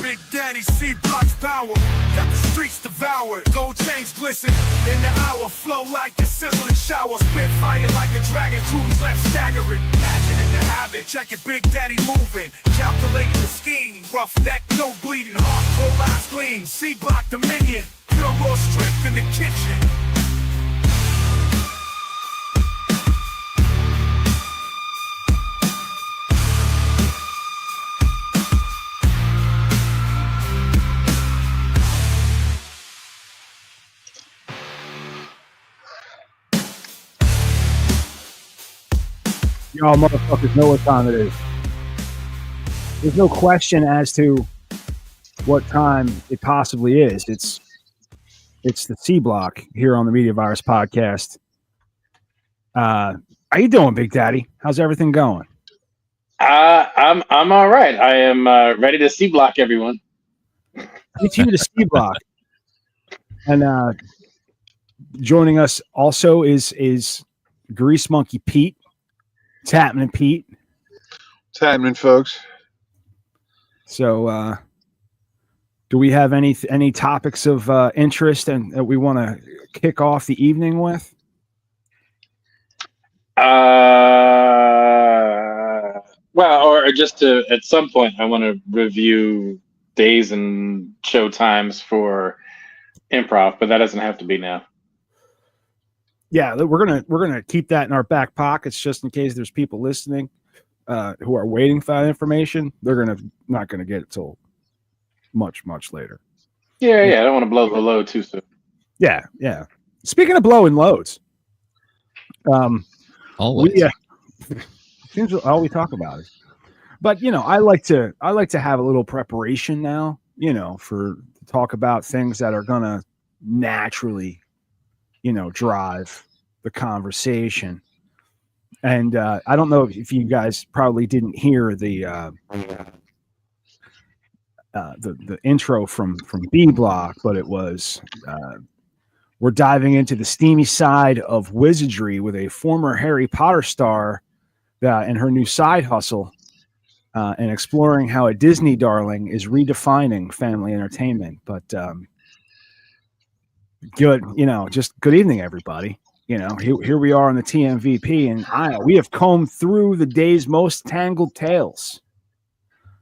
Big Daddy C Block's power, got the streets devoured. Gold chains glisten in the hour, flow like a sizzling shower. Spit fire like a dragon, crews left staggering. Imagine the habit, check it, Big Daddy moving, calculating the scheme. Rough neck, no bleeding, hardcore last gleam. C Block Dominion, pure raw strength in the kitchen. Y'all motherfuckers know what time it is. There's no question as to what time it possibly is. It's the C Block here on the Media Virus Podcast. How you doing, Big Daddy? How's everything going? I'm all right. I am ready to C Block everyone. It's you to C Block. And joining us also is Grease Monkey Pete. What's happening, Pete? What's happening, folks? So, do we have any topics of interest and that we want to kick off the evening with? Well, or just to at some point, I want to review days and show times for improv, but that doesn't have to be now. Yeah, we're gonna keep that in our back pockets just in case there's people listening who are waiting for that information. They're not gonna get it till much later. Yeah. I don't want to blow the load too soon. Yeah. Speaking of blowing loads, always seems all we talk about is. But I like to have a little preparation now. For talk about things that are gonna naturally drive the conversation. And I don't know if you guys probably didn't hear the intro from B Block, but it was we're diving into the steamy side of wizardry with a former Harry Potter star and her new side hustle, and exploring how a Disney darling is redefining family entertainment. But good evening, everybody. Here we are on the TMVP, and we have combed through the day's most tangled tales.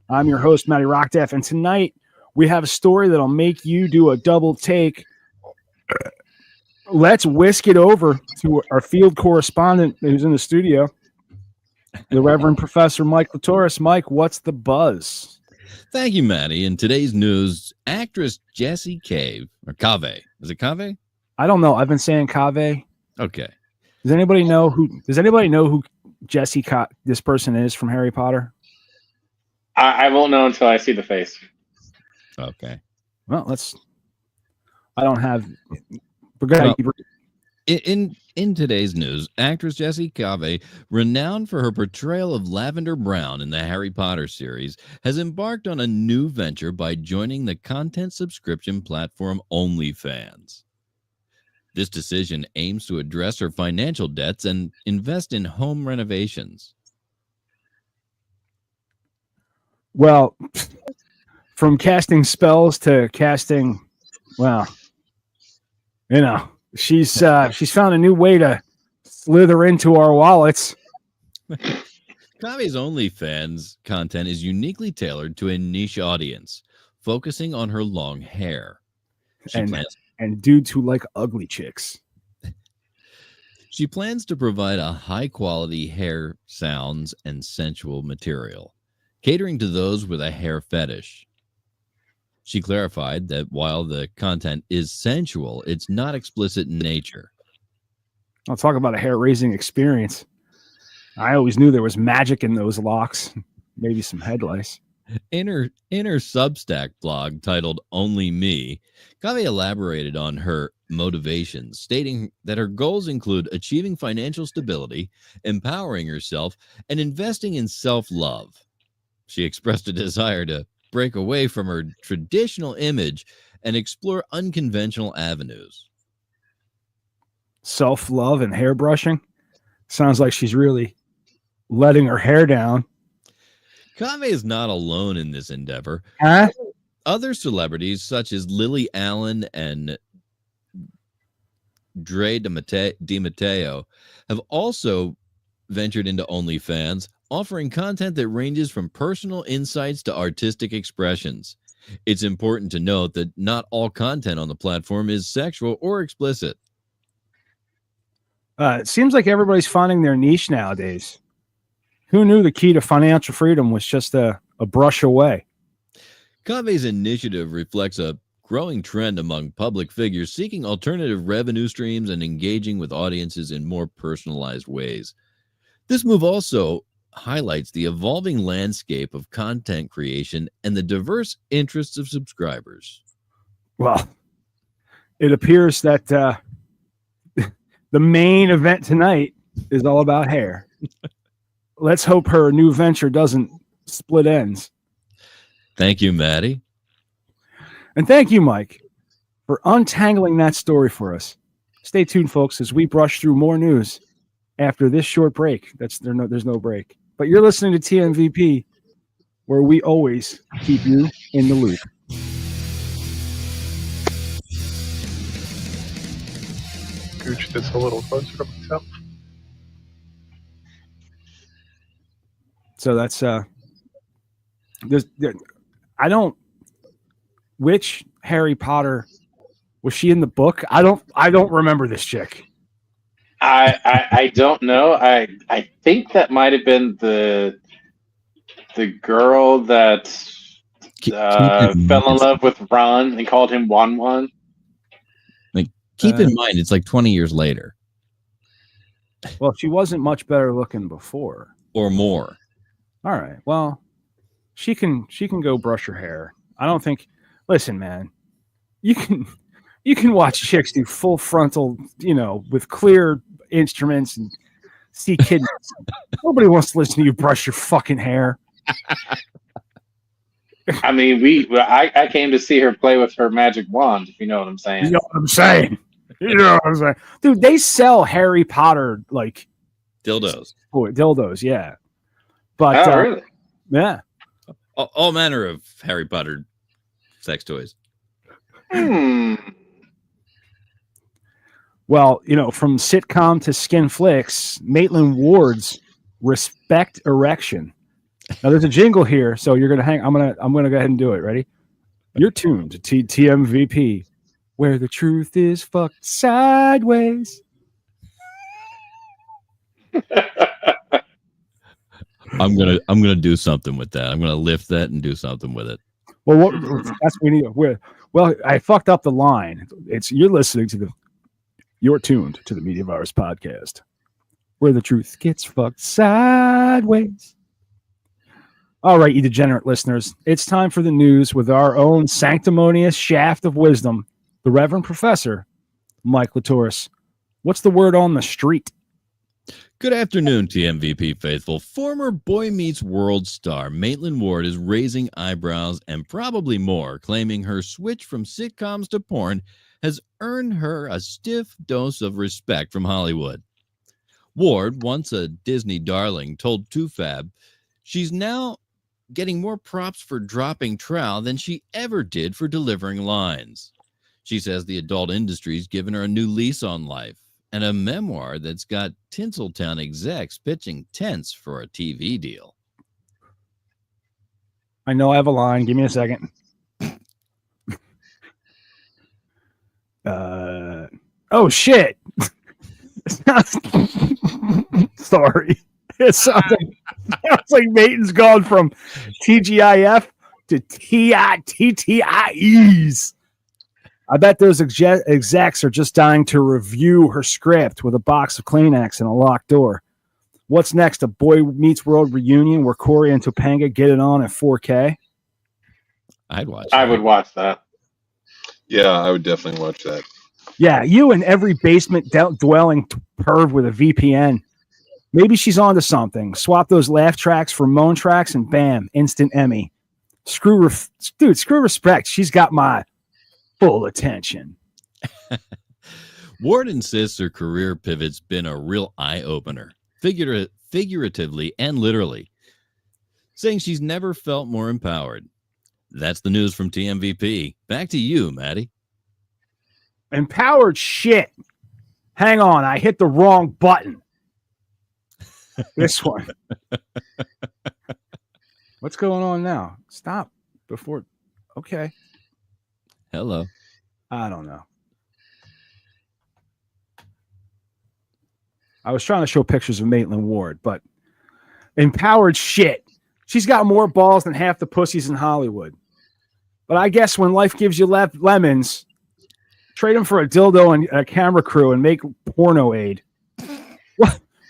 I'm your host, Matty Rockdeff, and tonight we have a story that'll make you do a double take. Let's whisk it over to our field correspondent who's in the studio, the Reverend Professor Mike Latoris. Mike, what's the buzz? Thank you, Matty. In today's news, actress Jessie Cave, or Cave. Is it Cave? I don't know. I've been saying Cave. Okay. Does anybody know who Jessie this person is from Harry Potter? I won't know until I see the face. Okay. Well, I don't have. But go ahead. In today's news, actress Jessie Cave, renowned for her portrayal of Lavender Brown in the Harry Potter series, has embarked on a new venture by joining the content subscription platform OnlyFans. This decision aims to address her financial debts and invest in home renovations. Well, from casting spells to casting, she's found a new way to slither into our wallets. Cave's OnlyFans content is uniquely tailored to a niche audience, focusing on her long hair. And dudes who like ugly chicks. She plans to provide a high-quality hair sounds and sensual material, catering to those with a hair fetish. She clarified that while the content is sensual, it's not explicit in nature. I'll talk about a hair-raising experience. I always knew there was magic in those locks. Maybe some head lice. In her Substack blog titled Only Me, Cave elaborated on her motivations, stating that her goals include achieving financial stability, empowering herself, and investing in self-love. She expressed a desire to break away from her traditional image and explore unconventional avenues. Self-love and hair brushing? Sounds like she's really letting her hair down. Cave is not alone in this endeavor. Huh? Other celebrities such as Lily Allen and Dre DiMatteo have also ventured into OnlyFans, offering content that ranges from personal insights to artistic expressions. It's important to note that not all content on the platform is sexual or explicit. It seems like everybody's finding their niche nowadays. Who knew the key to financial freedom was just a brush away? Cave's initiative reflects a growing trend among public figures seeking alternative revenue streams and engaging with audiences in more personalized ways. This move also highlights the evolving landscape of content creation and the diverse interests of subscribers. Well, it appears that the main event tonight is all about hair. Let's hope her new venture doesn't split ends. Thank you, Maddie. And thank you, Mike, for untangling that story for us. Stay tuned, folks, as we brush through more news after this short break. There's no break. But you're listening to TMVP, where we always keep you in the loop. Gooch this a little closer to myself. So that's I don't. Which Harry Potter was she in the book? I don't remember this chick. I don't know. I think that might have been the girl that fell in love with Ron and called him Wan Wan. Like, keep in mind, it's like 20 years later. Well, she wasn't much better looking before. Or more. All right. Well, she can go brush her hair. I don't think. Listen, man, you can watch chicks do full frontal, with clear instruments and see kids. Nobody wants to listen to you brush your fucking hair. I mean, I came to see her play with her magic wand, if you know what I'm saying. You know what I'm saying? Dude, they sell Harry Potter like Dildos. Dildos, yeah. But really? Yeah. All manner of Harry Potter sex toys. Well, from sitcom to skin flicks, Maitland Ward's Respect Erection. Now there's a jingle here, so you're gonna hang. I'm gonna go ahead and do it. Ready? You're tuned to TMVP, where the truth is fucked sideways. I'm gonna do something with that. I'm gonna lift that and do something with it. Well, that's what we need. Well, I fucked up the line. You're tuned to the Media Virus Podcast, where the truth gets fucked sideways. All right, you degenerate listeners, it's time for the news with our own sanctimonious shaft of wisdom, the Reverend Professor Mike Latoris. What's the word on the street? Good afternoon, TMVP faithful. Former Boy Meets World star Maitland Ward is raising eyebrows and probably more, claiming her switch from sitcoms to porn has earned her a stiff dose of respect from Hollywood. Ward, once a Disney darling, told 2Fab she's now getting more props for dropping trowel than she ever did for delivering lines. She says the adult industry's given her a new lease on life and a memoir that's got Tinseltown execs pitching tents for a TV deal. I know I have a line. Give me a second. Oh shit! Sorry, it sounds like Maitland's gone from TGIF to TTIEs. I bet those execs are just dying to review her script with a box of Kleenex and a locked door. What's next? A Boy Meets World reunion where Corey and Topanga get it on at 4K? I'd watch. I would watch that. Yeah, I would definitely watch that. Yeah, you and every basement dwelling perv with a VPN. Maybe she's onto something. Swap those laugh tracks for moan tracks and bam, instant Emmy. Screw respect. She's got my full attention. Ward insists her career pivot's been a real eye-opener, figuratively and literally, saying she's never felt more empowered. That's the news from TMVP. Back to you, Maddie. Empowered shit. Hang on, I hit the wrong button. This one. What's going on now? Stop before. Okay. Hello. I don't know. I was trying to show pictures of Maitland Ward, but empowered shit. She's got more balls than half the pussies in Hollywood. But I guess when life gives you lemons, trade them for a dildo and a camera crew and make porno aid.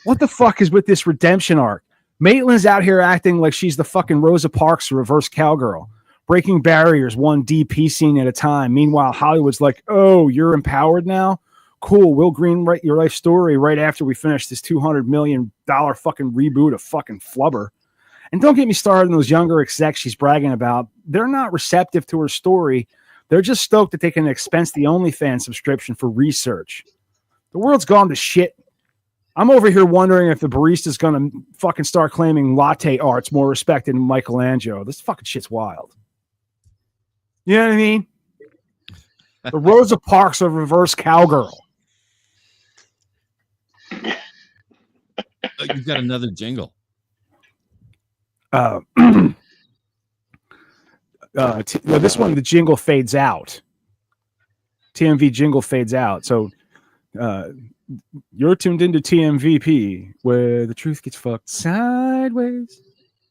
What the fuck is with this redemption arc? Maitland's out here acting like she's the fucking Rosa Parks reverse cowgirl, breaking barriers one DP scene at a time. Meanwhile, Hollywood's like, oh, you're empowered now? Cool, we'll greenlight your life story right after we finish this $200 million fucking reboot of fucking flubber. And don't get me started on those younger execs she's bragging about. They're not receptive to her story. They're just stoked that they can expense the OnlyFans subscription for research. The world's gone to shit. I'm over here wondering if the barista's going to fucking start claiming latte art's more respected than Michelangelo. This fucking shit's wild. You know what I mean? The Rosa Parks of reverse cowgirl. You've got another jingle. This one, the jingle fades out. TMV jingle fades out. So you're tuned into TMVP, where the truth gets fucked sideways.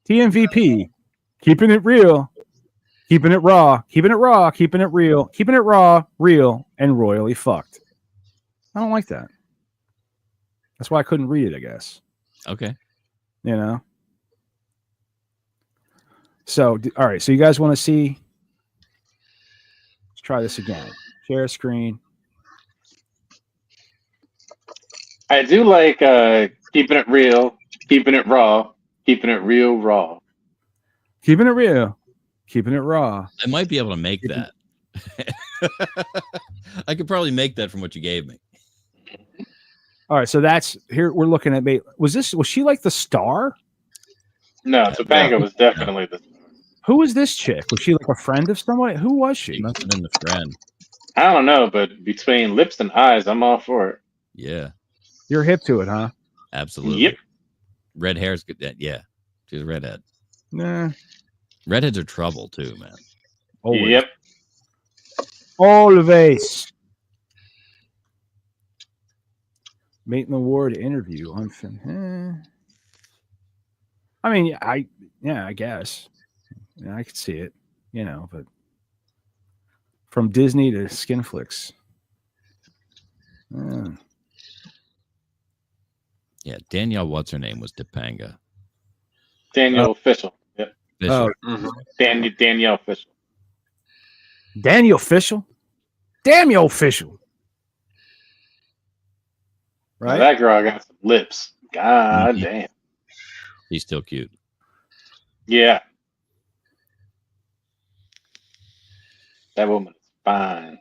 TMVP, keeping it real, keeping it raw, keeping it raw, keeping it real, keeping it raw, real, and royally fucked. I don't like that. That's why I couldn't read it, I guess. Okay. You know? So, all right. So you guys want to see? Let's try this again. Share screen. I do like keeping it real, keeping it raw, keeping it real raw. Keeping it real, keeping it raw. I might be able to make that. I could probably make that from what you gave me. All right. So that's here. We're looking at. Was she like the star? No, Topanga was definitely the. Who was this chick? Was she like a friend of somebody? Who was She she? must have been the friend. I don't know, but between lips and eyes, I'm all for it. Yeah. You're hip to it, huh? Absolutely. Yep. Red hair's good. Yeah. She's a redhead. Nah. Redheads are trouble too, man. Always. Yep. Always. Maitland Ward interview on. I mean, I guess. Yeah, I could see it, you know, but from Disney to Skinflix. Yeah, Danielle, what's her name, was Topanga. Danielle Official. Yep. Oh, Danielle Official. Daniel Official? Daniel Official. Right? Now that girl got some lips. God damn. He's still cute. Yeah. That woman is fine.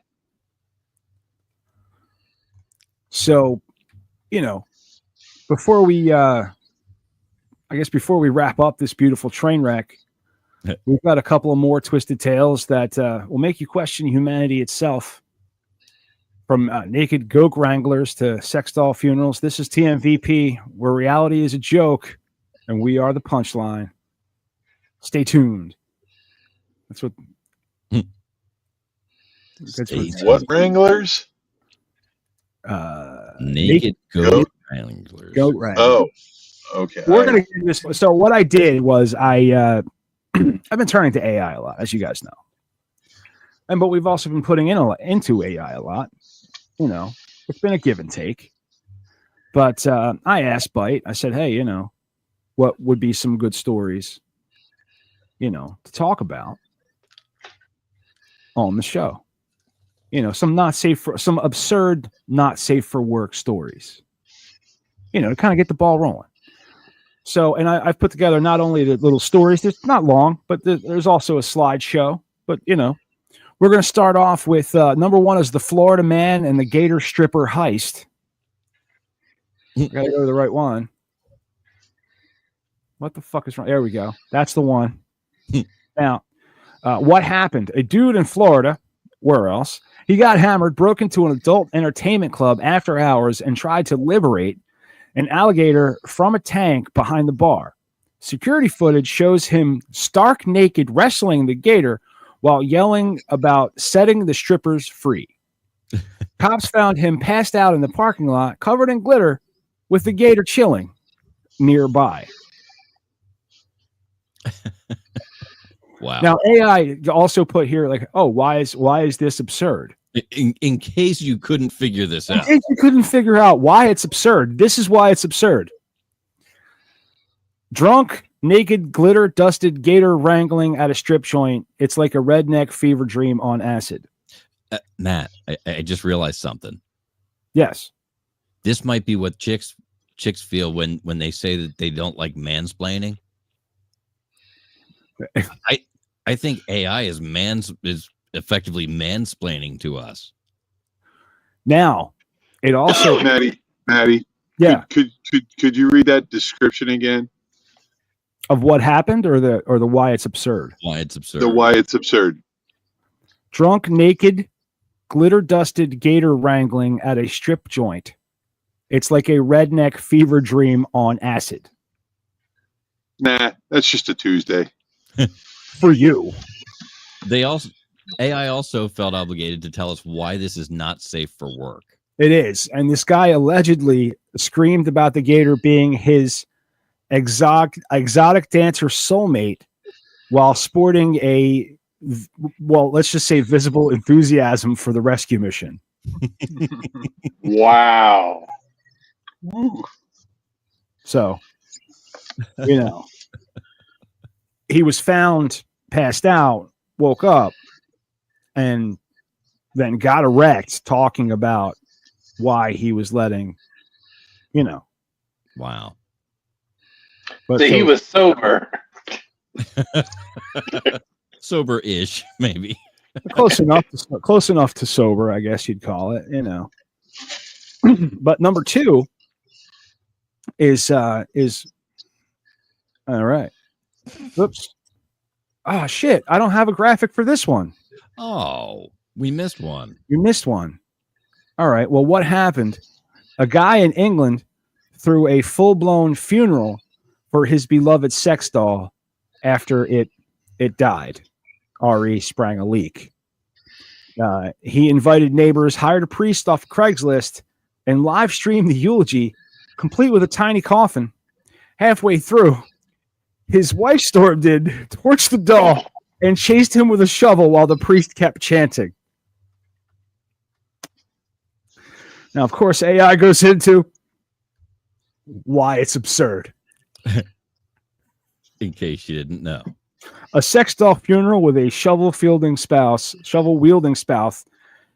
So, you know, before we wrap up this beautiful train wreck, we've got a couple of more twisted tales that will make you question humanity itself. From naked goat wranglers to sex doll funerals, this is TMVP, where reality is a joke and we are the punchline. Stay tuned. That's what. What wranglers? Naked goat wranglers. Goat wranglers. Oh, okay. We're gonna do this. So what I did was I've been turning to AI a lot, as you guys know, but we've also been putting into AI a lot. You know, it's been a give and take. But I asked Byte. I said, hey, you know, what would be some good stories, you know, to talk about on the show? You know, some absurd, not safe for work stories, you know, to kind of get the ball rolling. So, and I've put together not only the little stories, there's not long, but there's also a slideshow. But, you know, we're going to start off with number one is the Florida man and the Gator stripper heist. I got to go to the right one. What the fuck is wrong? There we go. That's the one. Now, What happened? A dude in Florida, where else? He got hammered, broke into an adult entertainment club after hours, and tried to liberate an alligator from a tank behind the bar. Security footage shows him stark naked wrestling the gator while yelling about setting the strippers free. Cops found him passed out in the parking lot, covered in glitter, with the gator chilling nearby. Wow. Now AI also put here like, oh, why is this absurd? In case you couldn't figure this out. In case you couldn't figure out why it's absurd, this is why it's absurd. Drunk, naked, glitter dusted gator wrangling at a strip joint. It's like a redneck fever dream on acid. Matt, I just realized something. Yes. This might be what chicks feel when they say that they don't like mansplaining. I think AI is effectively mansplaining to us. Now, it also Maddie. Yeah. Could you read that description again? Of what happened or the why it's absurd? Why it's absurd. The why it's absurd. Drunk, naked, glitter dusted gator wrangling at a strip joint. It's like a redneck fever dream on acid. Nah, that's just a Tuesday. For you. AI also felt obligated to tell us why this is not safe for work. It is. And this guy allegedly screamed about the gator being his exotic dancer soulmate while sporting a, well, let's just say visible enthusiasm for the rescue mission. Wow. Woo. So, he was found passed out, woke up, and then got erect talking about why he was letting, Wow. But So he was sober. Sober-ish, maybe. close enough to sober, I guess you'd call it, But number 2 is all right. Oops. Ah, shit. I don't have a graphic for this one. Oh, we missed one. You missed one. All right. Well, what happened? A guy in England threw a full-blown funeral for his beloved sex doll after it died. RE sprang a leak. He invited neighbors, hired a priest off Craigslist, and live streamed the eulogy, complete with a tiny coffin. Halfway through, his wife stormed in, torched the doll, and chased him with a shovel while the priest kept chanting. Now, of course, AI goes into why it's absurd. In case you didn't know. A sex doll funeral with a shovel-wielding spouse.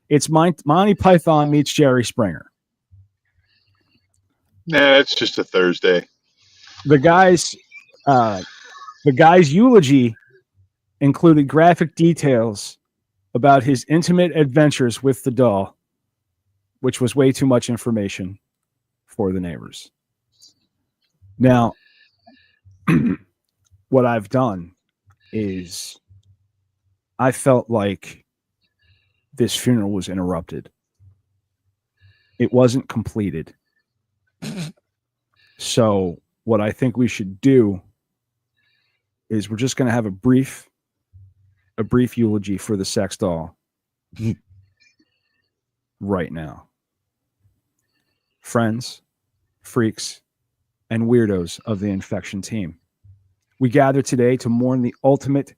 It's Monty Python meets Jerry Springer. Nah, it's just a Thursday. The guy's eulogy included graphic details about his intimate adventures with the doll, which was way too much information for the neighbors. Now, what I've done is I felt like this funeral was interrupted. It wasn't completed. So what I think we should do is we're just going to have a brief eulogy for the sex doll right now. Friends, freaks, and weirdos of the infection team. We gather today to mourn the ultimately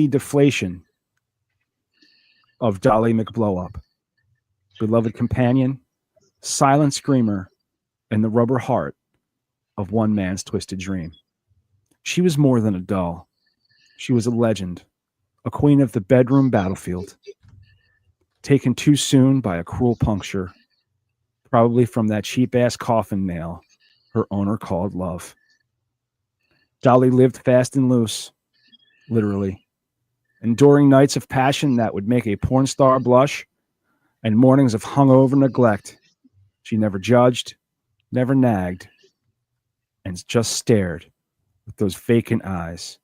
deflation of Dolly McBlowup, beloved companion, silent screamer, and the rubber heart of one man's twisted dream. She was more than a doll. She was a legend, a queen of the bedroom battlefield, taken too soon by a cruel puncture, probably from that cheap-ass coffin nail her owner called love. Dolly lived fast and loose, literally, enduring nights of passion that would make a porn star blush and mornings of hungover neglect. She never judged, never nagged, and just stared with those vacant eyes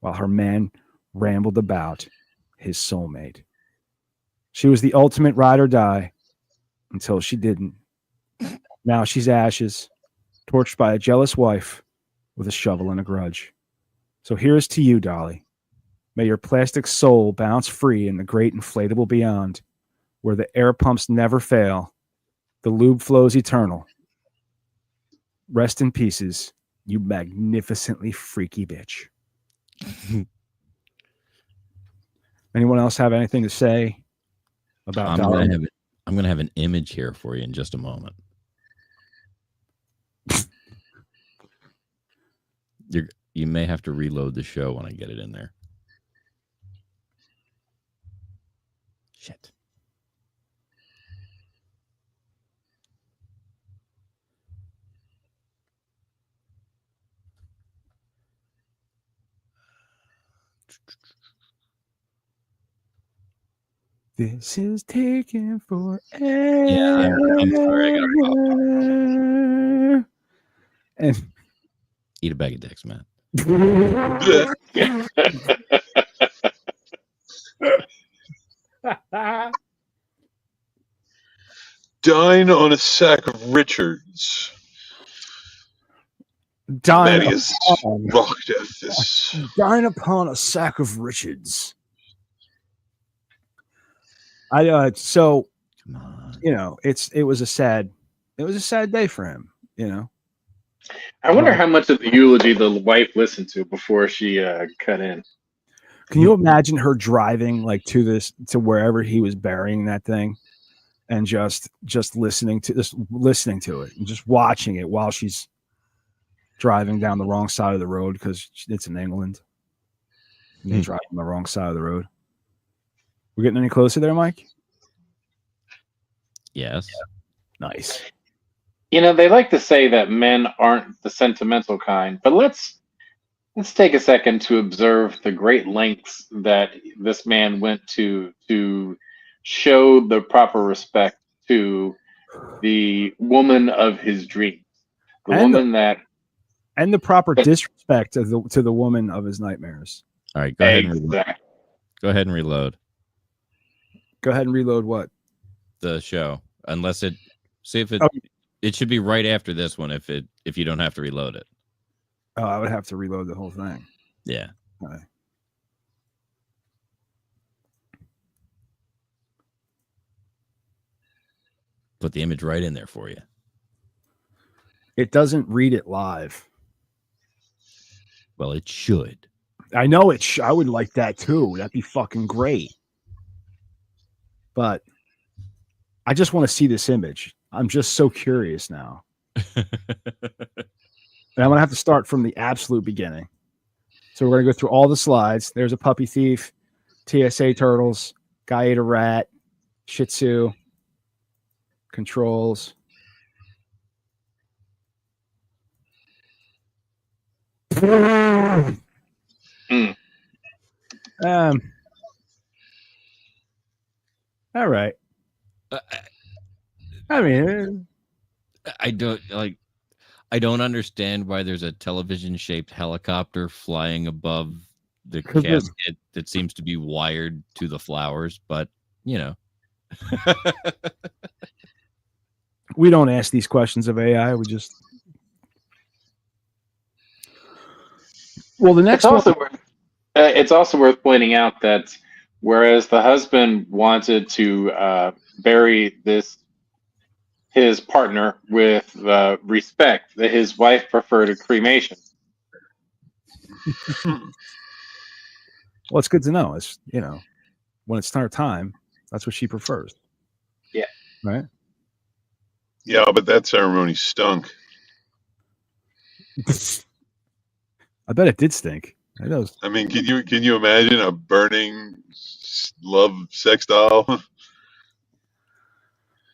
while her man rambled about his soulmate. She was the ultimate ride or die until she didn't. Now she's ashes, torched by a jealous wife with a shovel and a grudge. So here's to you, Dolly. May your plastic soul bounce free in the great inflatable beyond, where the air pumps never fail, the lube flows eternal. Rest in pieces, you magnificently freaky bitch. Anyone else have anything to say about Dolly? I'm gonna have an image here for you in just a moment. You may have to reload the show when I get it in there. Shit. This is taking forever. Yeah, I'm sorry. I gotta pop. And Eat a bag of dicks, man. Dine on a sack of Richards. dine Thaddeus upon, rocked at this. dine upon a sack of Richards. So Come on. you know, it was a sad day for him, you know. I wonder how much of the eulogy the wife listened to before she cut in. Can you imagine her driving like to wherever he was burying that thing and just listening to it and just watching it while she's driving down the wrong side of the road because it's in England. And they're driving on the wrong side of the road. We're getting any closer there, Mike? Yes. Nice. You know, they like to say that men aren't the sentimental kind, but let's take a second to observe the great lengths that this man went to show the proper respect to the woman of his dreams, the proper disrespect to the woman of his nightmares. All right, go ahead and reload. Go ahead and reload. Go ahead and reload what? The show, unless it it should be right after this one if you don't have to reload it. Oh, I would have to reload the whole thing. Yeah. Okay. Put the image right in there for you. It doesn't read it live. Well, it should. I know it. I would like that too. That'd be fucking great. But I just want to see this image. I'm just so curious now. And I'm going to have to start from the absolute beginning. So we're going to go through all the slides. There's a puppy thief, TSA turtles, guy ate a rat, Shih Tzu, controls. All right. I mean, I don't understand why there's a television-shaped helicopter flying above the casket that seems to be wired to the flowers, but you know. We don't ask these questions of AI. We just. Well, the next it's also worth pointing out that whereas the husband wanted to bury his partner with respect, that his wife preferred a cremation. Well, it's good to know. It's, you know, when it's her time, that's what she prefers. Yeah. Right. Yeah, but that ceremony stunk. I bet it did stink. It does. I mean, can you imagine a burning love sex doll?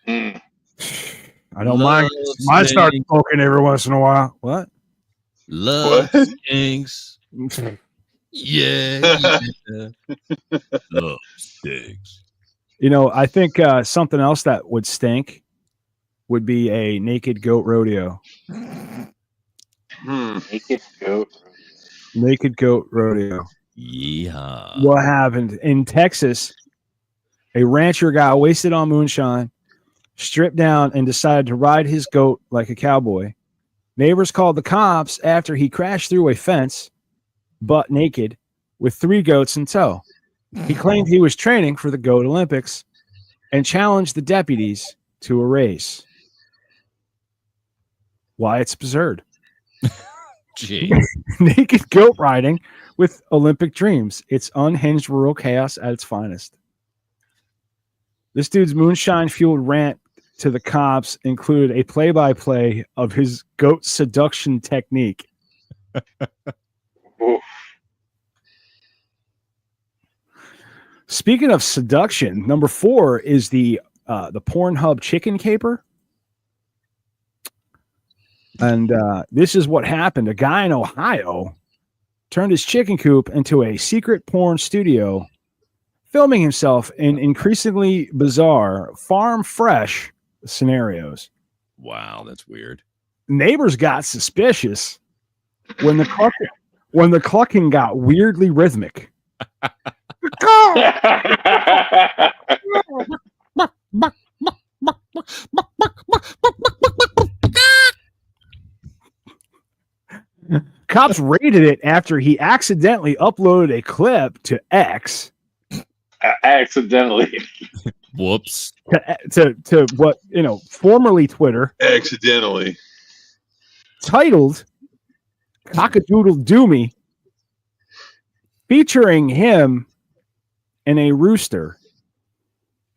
Mm. I don't mind. Mine starts smoking every once in a while. What? Love stinks. Yeah. Love stinks. You know, I think something else that would stink would be a Naked Goat Rodeo. Naked Goat. Naked Goat Rodeo. Yeehaw. What happened in Texas? A rancher got wasted on moonshine, stripped down, and decided to ride his goat like a cowboy. Neighbors called the cops after he crashed through a fence, butt naked, with 3 goats in tow. He claimed he was training for the Goat Olympics and challenged the deputies to a race. Why, it's absurd. Gee. Naked goat riding with Olympic dreams. It's unhinged rural chaos at its finest. This dude's moonshine-fueled rant to the cops included a play-by-play of his goat seduction technique. Oof. Speaking of seduction, number 4 is the Pornhub Chicken Caper. And this is what happened. A guy in Ohio turned his chicken coop into a secret porn studio, filming himself in increasingly bizarre farm fresh scenarios. Wow, that's weird. Neighbors got suspicious when the clucking got weirdly rhythmic. Cops raided it after he accidentally uploaded a clip to X. Accidentally. Whoops. To what, formerly Twitter, Accidentally. titled Cockadoodle Doomy, featuring him and a rooster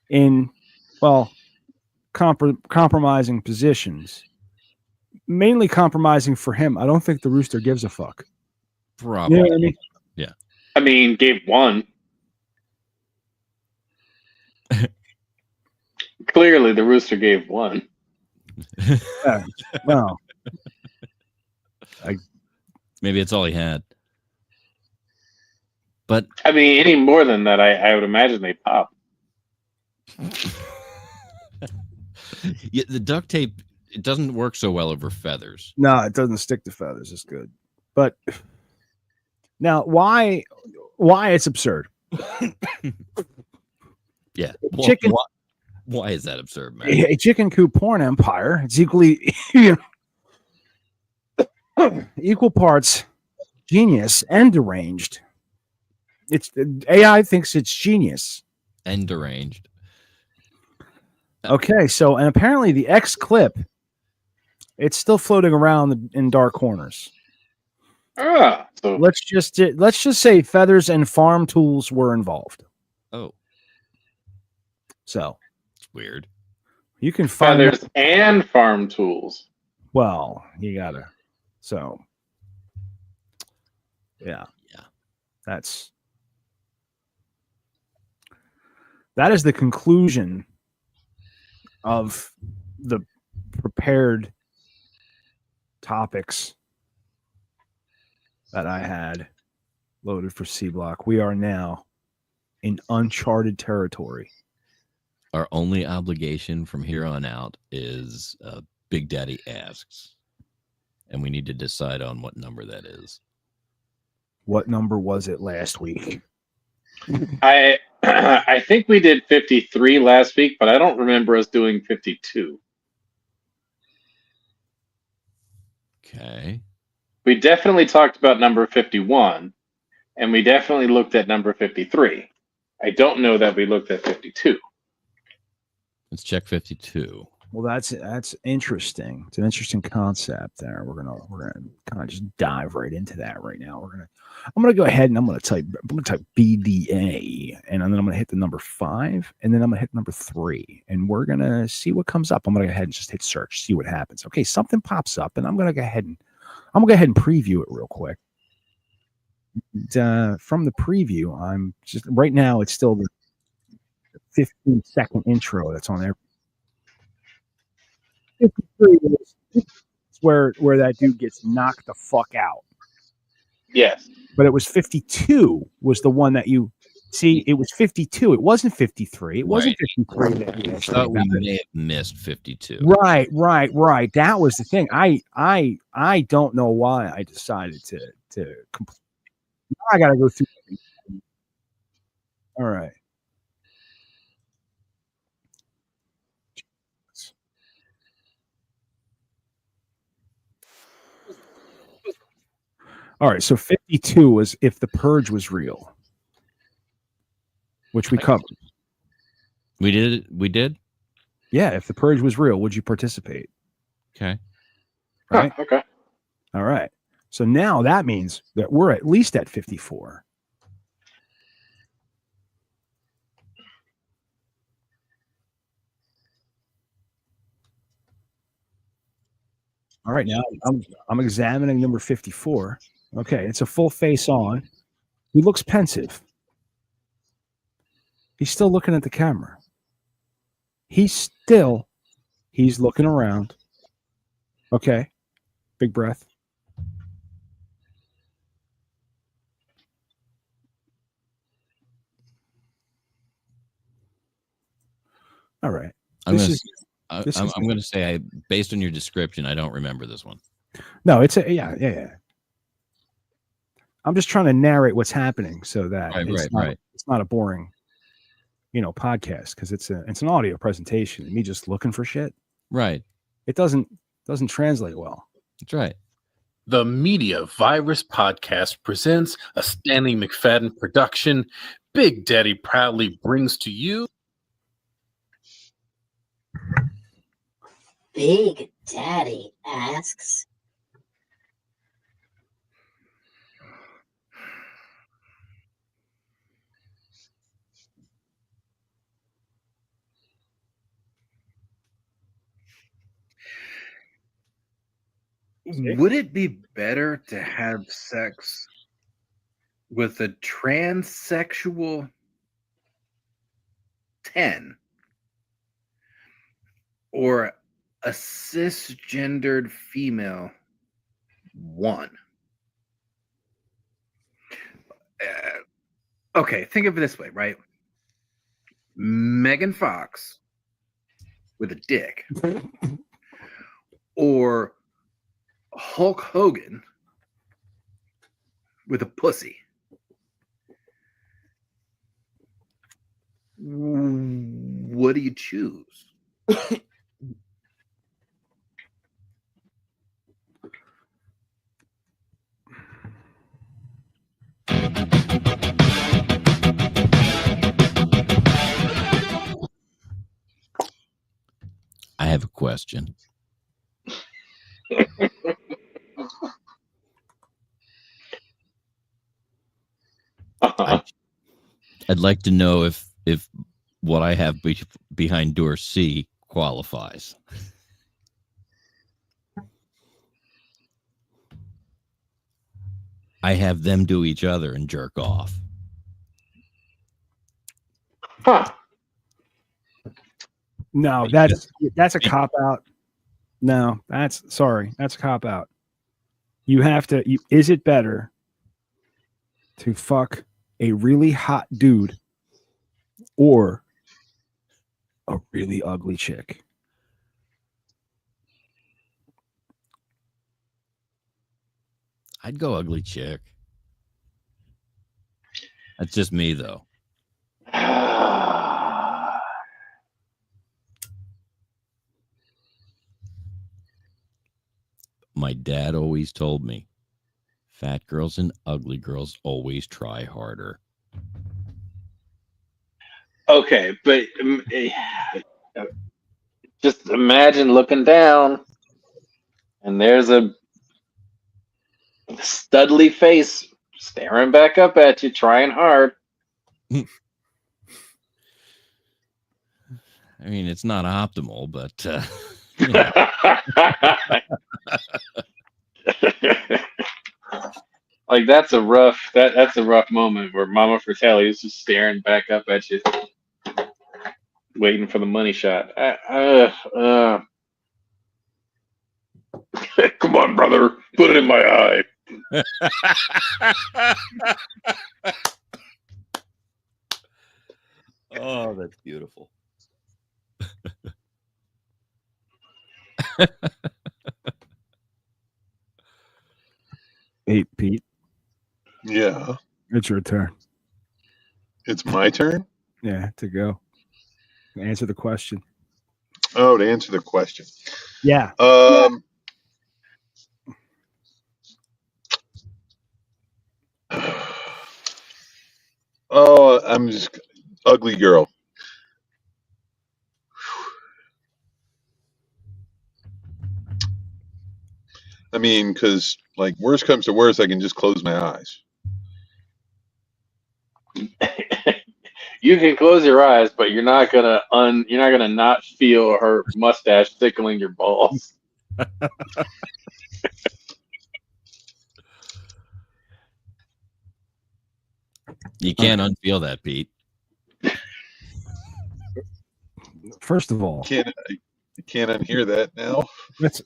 in, compromising positions. Mainly compromising for him. I don't think the rooster gives a fuck. Probably. You know what I mean? Yeah. I mean, gave one. Clearly, the rooster gave one. Yeah. Well, Maybe it's all he had. But I mean, any more than that, I would imagine they pop. yeah, the duct tape, it doesn't work so well over feathers. no, it doesn't stick to feathers. It's good. But now, why it's absurd? Yeah. Chicken- Why is that absurd, man? A chicken coop porn empire. It's equally, equal parts genius and deranged. It's AI thinks it's genius. And deranged. Okay, so and apparently the X clip, it's still floating around in dark corners. So Let's just say feathers and farm tools were involved. Oh, So it's weird. you can find feathers and farm tools. well, you gotta. So yeah. That is the conclusion of the prepared topics that I had loaded for C Block. We are now in uncharted territory. Our only obligation from here on out is Big Daddy Asks. And we need to decide on what number that is. What number was it last week? I think we did 53 last week, but I don't remember us doing 52. Okay. We definitely talked about number 51, and we definitely looked at number 53. I don't know that we looked at 52. Let's check 52. Well, that's interesting. It's an interesting concept there. We're gonna kind of just dive right into that right now. I'm gonna go ahead and I'm gonna type BDA, and then I'm gonna hit the number 5, and then I'm gonna hit number 3, and we're gonna see what comes up. I'm gonna go ahead and just hit search, see what happens. Okay, something pops up, and I'm gonna go ahead and preview it real quick. And, from the preview, I'm just right now. It's still the 15-second intro that's on there. 53 is where that dude gets knocked the fuck out. Yes. But it was 52 was the one that you see. It was 52. It wasn't 53. It wasn't 53. That you I actually thought we got it. may have missed 52. Right. That was the thing. I don't know why I decided to complete. I got to go through every All right. All right. So 52 was if the purge was real, which we covered. We did. We did. Yeah. If the purge was real, would you participate? Okay. Right. Huh, okay. All right. So now that means that we're at least at 54. All right, now I'm examining number 54. Okay, it's a full face on. He looks pensive. He's still looking at the camera. He's looking around. Okay. Big breath. All right. I'm This gonna. is this is- I'm going to say, based on your description, I don't remember this one. No, it's a yeah. I'm just trying to narrate what's happening so that it's not a boring, podcast, because it's an audio presentation. And me just looking for shit. Right. It doesn't translate well. That's right. The Media Virus Podcast presents a Stanley McFadden production. Big Daddy proudly brings to you Big Daddy asks, would it be better to have sex with a transsexual 10 or a cisgendered female 1? Okay, think of it this way, right? Megan Fox with a dick or Hulk Hogan with a pussy. What do you choose? I have a question. I'd like to know if what I have behind door C qualifies. I have them do each other and jerk off. Huh. No, that's a cop out. No, that's a cop out. You have to. Is it better to fuck a really hot dude or a really ugly chick? I'd go ugly chick. That's just me, though. My dad always told me, fat girls and ugly girls always try harder. Okay, but just imagine looking down and there's a studly face staring back up at you, trying hard. I mean, it's not optimal, but you know. Like that's a rough moment where Mama Fratelli is just staring back up at you, waiting for the money shot. Come on, brother, put it in my eye. Oh, that's beautiful. Hey, Pete, Yeah. it's your turn. It's my turn? Yeah, to go. Answer the question. Oh, to answer the question. Yeah. Oh, I'm just ugly girl. I mean, because like worst comes to worst, I can just close my eyes. You can close your eyes, but you're not gonna not feel her mustache tickling your balls. You can't unfeel that, Pete. First of all, I can't unhear that now. let's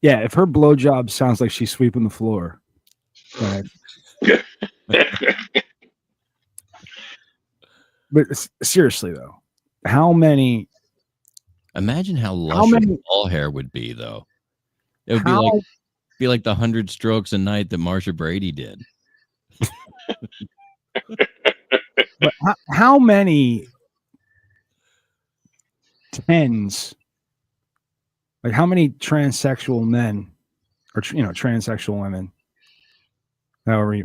yeah, if her blowjob sounds like she's sweeping the floor. Go ahead. But seriously though, how many Imagine how lush many- ball hair would be, though. It would be like the 100 strokes a night that Marsha Brady did. but how many tens, like how many transsexual men or transsexual women, however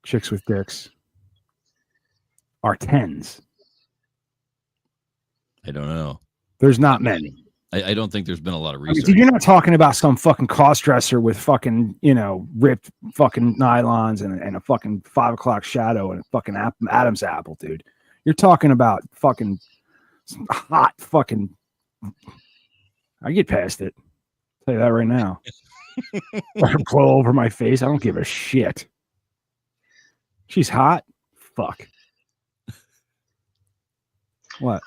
chicks with dicks are tens? I don't know. There's not many. I don't think there's been a lot of I mean, research. dude, you're not talking about some fucking cost dresser with fucking, ripped fucking nylons and a fucking 5 o'clock shadow and a fucking Adam's apple, dude. You're talking about fucking hot fucking. I get past it. I'll tell you that right now. Blow over my face. I don't give a shit. She's hot. Fuck. What?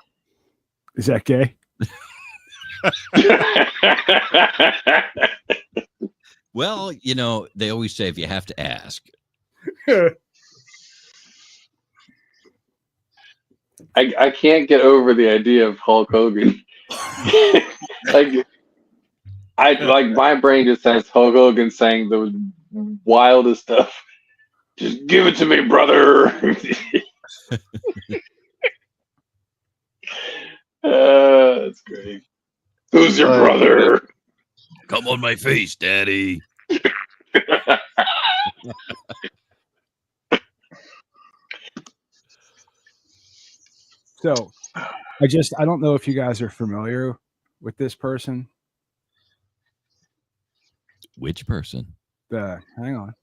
Is that gay? Well, they always say if you have to ask. I can't get over the idea of Hulk Hogan. My brain just has Hulk Hogan saying the wildest stuff. Just give it to me, brother. That's great. Who's your brother? Come on my face, Daddy. So I don't know if you guys are familiar with this person. Which person? Hang on.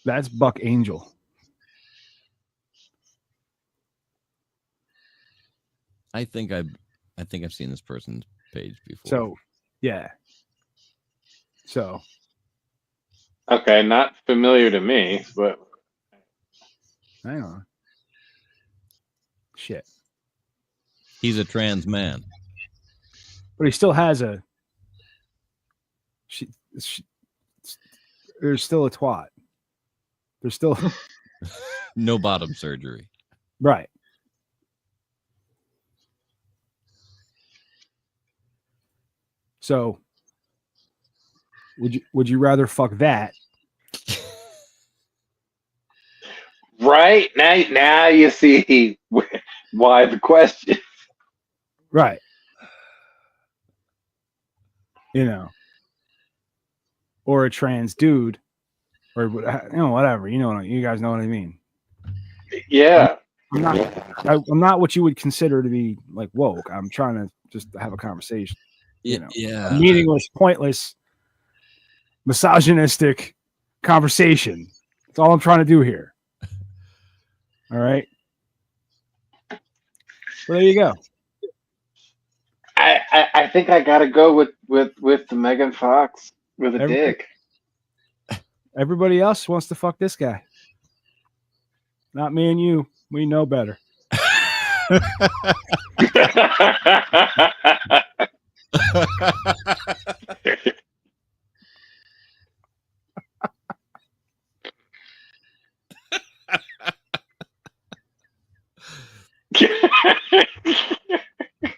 That's Buck Angel. I think I've seen this person's page before. So, yeah. So, Okay, not familiar to me, but hang on. Shit. He's a trans man. But he still has there's still a twat. There's still No bottom surgery. right. So would you rather fuck that? right now you see why the question. Right. Or a trans dude, or whatever. You guys know what I mean. Yeah. I'm not what you would consider to be like woke. I'm trying to just have a conversation. Yeah. A meaningless, pointless, misogynistic conversation. That's all I'm trying to do here. All right. Well, there you go. I think I gotta go with the Megan Fox with a dick. Everybody else wants to fuck this guy. Not me and you. We know better.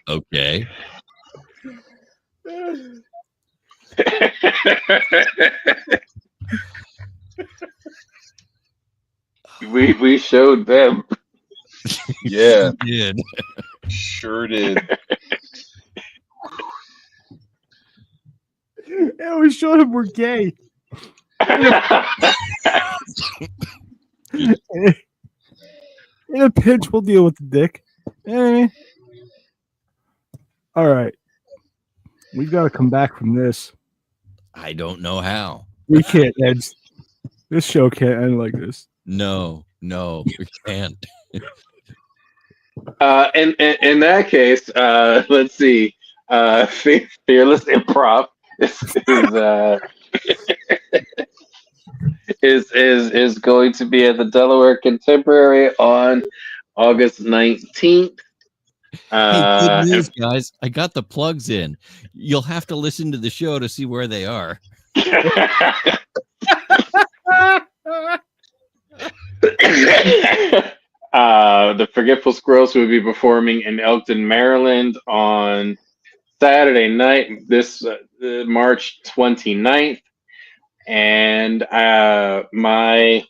Okay. we showed them. Yeah, Yeah. sure did. Yeah, we showed him we're gay. In a pinch, we'll deal with the dick. You know what I mean? All right. We've got to come back from this. I don't know how. We can't end. This show can't end like this. No, we can't. In that case, let's see. Fearless Improv is going to be at the Delaware Contemporary on August 19th. Hey, good news, guys. I got the plugs in. You'll have to listen to the show to see where they are. The Forgetful Squirrels will be performing in Elkton, Maryland on Saturday night, this March 29th. And my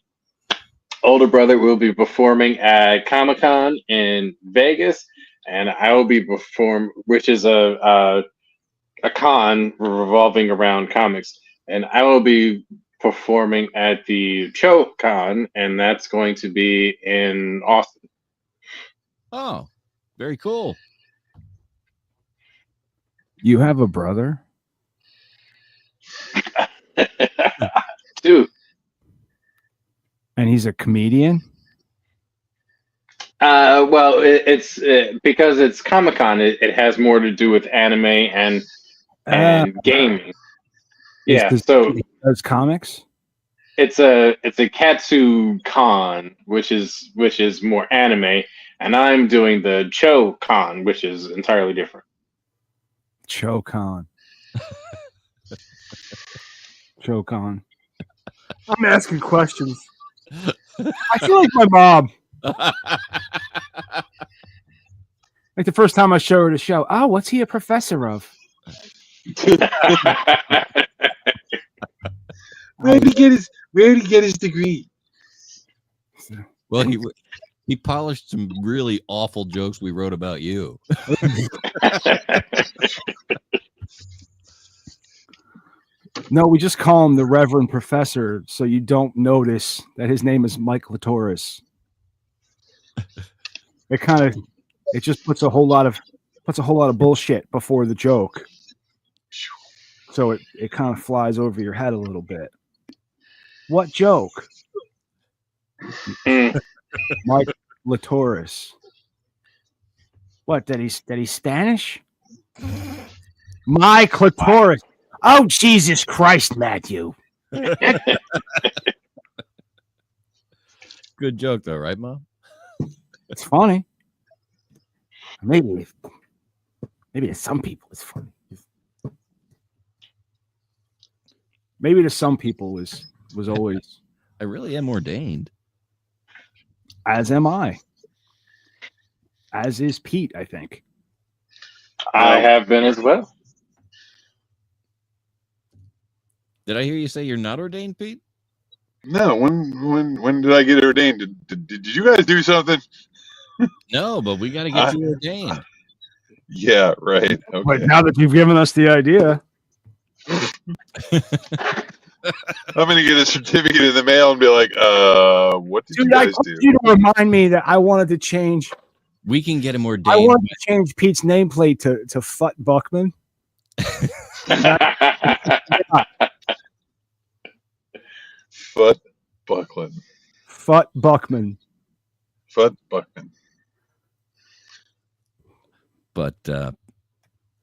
older brother will be performing at Comic-Con in Vegas. And I will be which is a con revolving around comics. And I will be performing at the Cho Con, and that's going to be in Austin. Oh, very cool. You have a brother? Dude. And he's a comedian? Well, it's because it's Comic-Con. It has more to do with anime and gaming. Yeah, so he does comics. it's a Katsu Con, which is more anime, and I'm doing the Cho Con, which is entirely different. Chocon. Chocon. I'm asking questions. I feel like my mom. Like the first time I show her the show. Oh, what's he a professor of? Where did he get his degree? Well, he polished some really awful jokes we wrote about you. No, we just call him the Reverend Professor, so you don't notice that his name is Mike Latoris. It just puts a whole lot of bullshit before the joke, so it kind of flies over your head a little bit. What joke? Mike Latoris. What? That he's Spanish? Mike Latoris. Oh, Jesus Christ, Matthew. Good joke, though, right, Mom? It's funny. Maybe to some people it's funny. Maybe to some people was always. I really am ordained. As am I. As is Pete, I think. I have been as well. Did I hear you say you're not ordained, Pete? No, when did I get ordained? Did you guys do something? No, but we got to get you ordained. Yeah, right. Okay. But now that you've given us the idea, I'm gonna get a certificate in the mail and be like, what did you I guys told do? you to remind me that I wanted to change. We can get him I ordained. wanted to change Pete's nameplate to Fut Buckman. Fut Buckland. Fut Buckman. Fut Buckman. But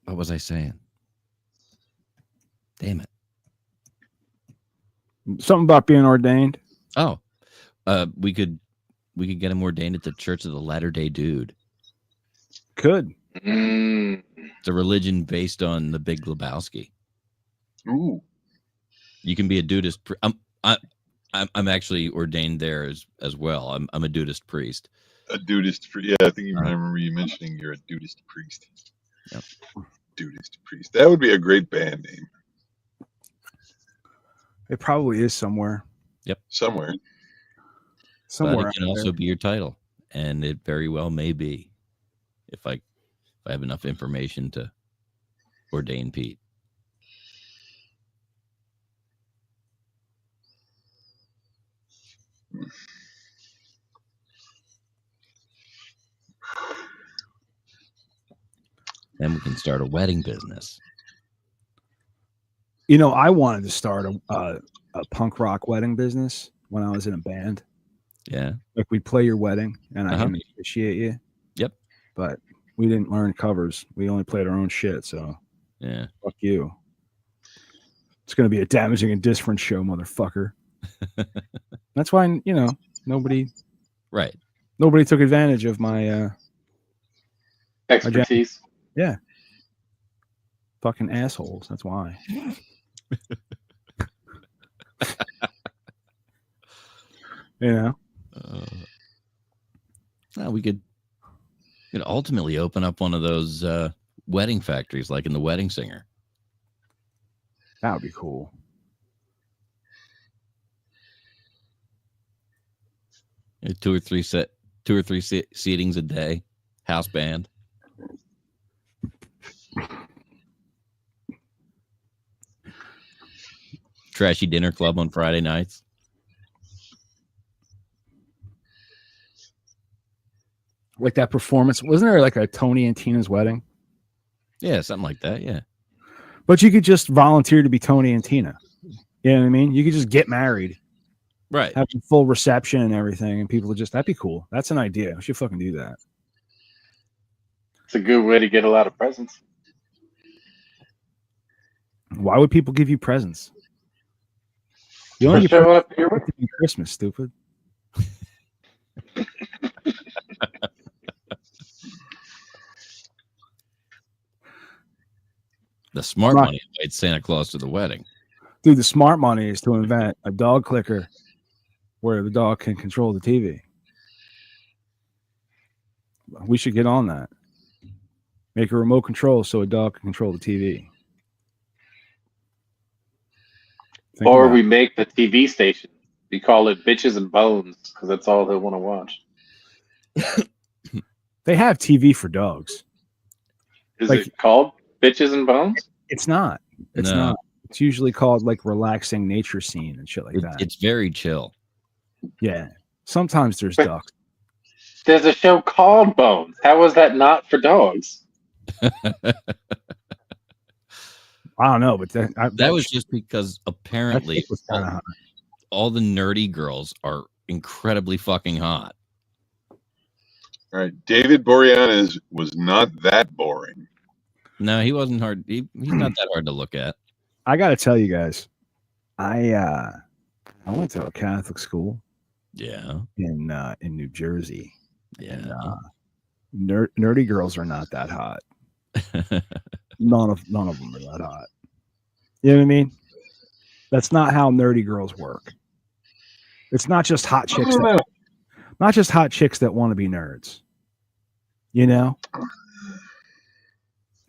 what was I saying? Damn it. Something about being ordained. Oh, we could get him ordained at the Church of the Latter-day Dude. Could. It's a religion based on the Big Lebowski. Ooh. You can be a dudist. I'm actually ordained there as well. I'm a dudist priest. A dudist priest. Yeah, I think I remember you mentioning you're a dudist priest. Yep. Dudist priest. That would be a great band name. It probably is somewhere. Somewhere. Somewhere. But it can out also there. be your title, and it very well may be, if I have enough information to ordain Pete. Then we can start a wedding business. You know, I wanted to start a punk rock wedding business when I was in a band. Yeah. Like we'd play your wedding, and I Uh-huh. can appreciate you. Yep. But we didn't learn covers. We only played our own shit. So Yeah. fuck you. It's going to be a damaging and different show, motherfucker. That's why, you know, nobody took advantage of my Expertise. yeah. Fucking assholes. That's why. You know? Well, we could ultimately open up one of those wedding factories like in The Wedding Singer. That would be cool. Two or three seatings a day, house band. Trashy dinner club on Friday nights. Like that performance. Wasn't there like a Tony and Tina's wedding? Yeah, something like that. Yeah. But you could just volunteer to be Tony and Tina. You know what I mean? You could just get married. Right. Have a full reception and everything, and people would just, that'd be cool. That's an idea. We should fucking do that. It's a good way to get a lot of presents. Why would people give you presents? You For only get showing up here with presents on Christmas, stupid. The smart money invites Santa Claus to the wedding. Dude, the smart money is to invent a dog clicker where the dog can control the TV. We should get on that. Make a remote control so a dog can control the TV. Or we make the TV station. We call it Bitches and Bones because that's all they want to watch. They have TV for dogs. Is Like- it called Bitches and Bones? It's not. It's No. not. It's usually called like relaxing nature scene and shit like that. It's very chill. Yeah. Sometimes there's But- ducks. There's a show called Bones. How is that not for dogs? I don't know, but That was just because that apparently chick was kind of hot. all the nerdy girls are incredibly fucking hot. All right. David Boreanaz was not that boring. No, he wasn't hard. He's not that hard to look at. I got to tell you guys, I went to a Catholic school Yeah. in New Jersey. Yeah. Nerdy girls are not that hot. None of them are that hot. You know what I mean? That's not how nerdy girls work. It's not just hot chicks. Not just hot chicks that want to be nerds. You know?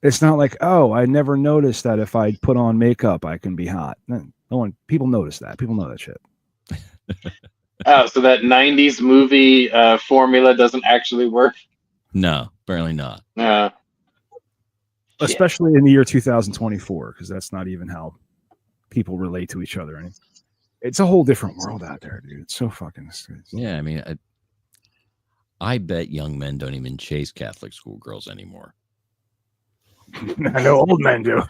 It's not like, oh, I never noticed that if I put on makeup, I can be hot. No one. People notice that. People know that shit. Oh, so that 90s movie formula doesn't actually work? No, apparently not. Especially in the year 2024, because that's not even how people relate to each other. It's a whole different world out there, dude. It's so fucking. Yeah, I mean, I bet young men don't even chase Catholic school girls anymore. I know old men do.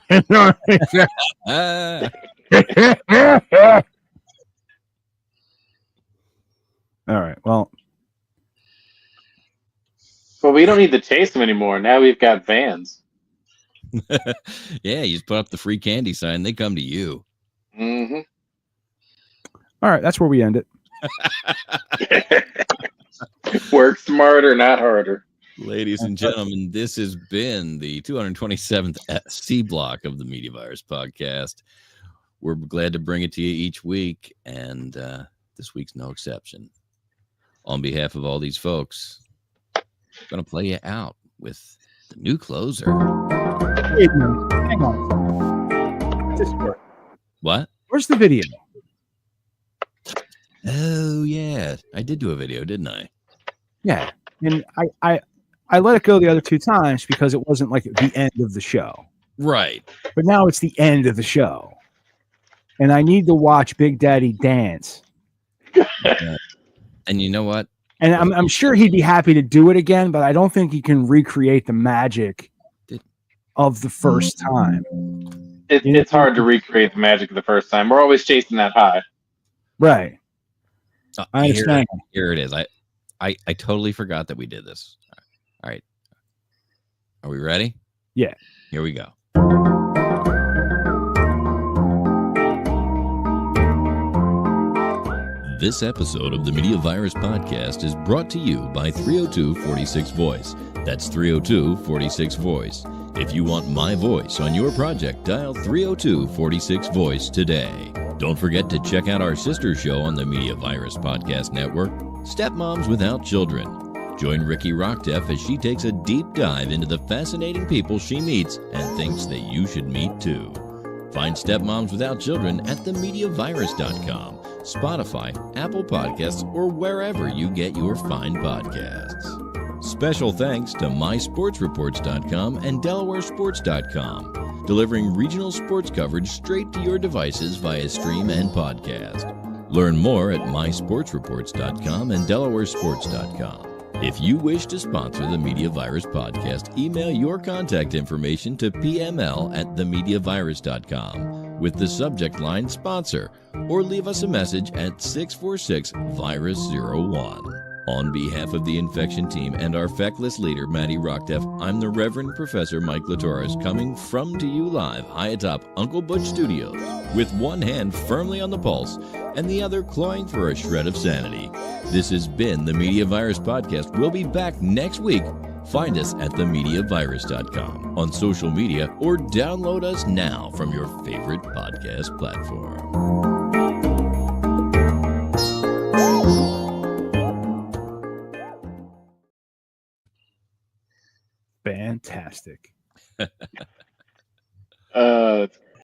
Ah, All right. Well, Well, we don't need to chase them anymore. Now we've got vans. yeah, you just put up the free candy sign, they come to you. Mm-hmm. all right. That's where we end it. Work smarter, not harder. Ladies and gentlemen, this has been the 227th C block of the Media Virus podcast. We're glad to bring it to you each week, and this week's no exception. On behalf of all these folks, going to play you out with the new closer. Wait a minute. Hang on. This work. What? Where's the video? Oh, yeah. I did do a video, didn't I? Yeah. And I let it go the other 2 times because it wasn't like the end of the show. Right. But now it's the end of the show. And I need to watch Big Daddy dance. And you know what? And I'm sure he'd be happy to do it again, but I don't think he can recreate the magic of the first time. It's hard to recreate the magic of the first time. We're always chasing that high. Right. I understand. Here it is. I totally forgot that we did this. All right. Are we ready? Yeah. Here we go. This episode of the Media Virus Podcast is brought to you by 302-46 Voice. That's 302-46 Voice. If you want my voice on your project, dial 302-46 Voice today. Don't forget to check out our sister show on the Media Virus Podcast Network, Stepmoms Without Children. Join Ricky Rockdeff as she takes a deep dive into the fascinating people she meets and thinks that you should meet too. Find Stepmoms Without Children at themediavirus.com, Spotify, Apple Podcasts, or wherever you get your fine podcasts. Special thanks to mysportsreports.com and delawaresports.com, delivering regional sports coverage straight to your devices via stream and podcast. Learn more at mysportsreports.com and delawaresports.com. If you wish to sponsor the Media Virus Podcast, email your contact information to pml@themediavirus.com with the subject line sponsor, or leave us a message at 646-VIRUS01. On behalf of the infection team and our feckless leader, Maddie Rockdeff, I'm the Reverend Professor Mike Latoris, coming from to you live high atop Uncle Butch Studios, with one hand firmly on the pulse and the other clawing for a shred of sanity. This has been the Media Virus Podcast. We'll be back next week. Find us at themediavirus.com, on social media, or download us now from your favorite podcast platform. Fantastic.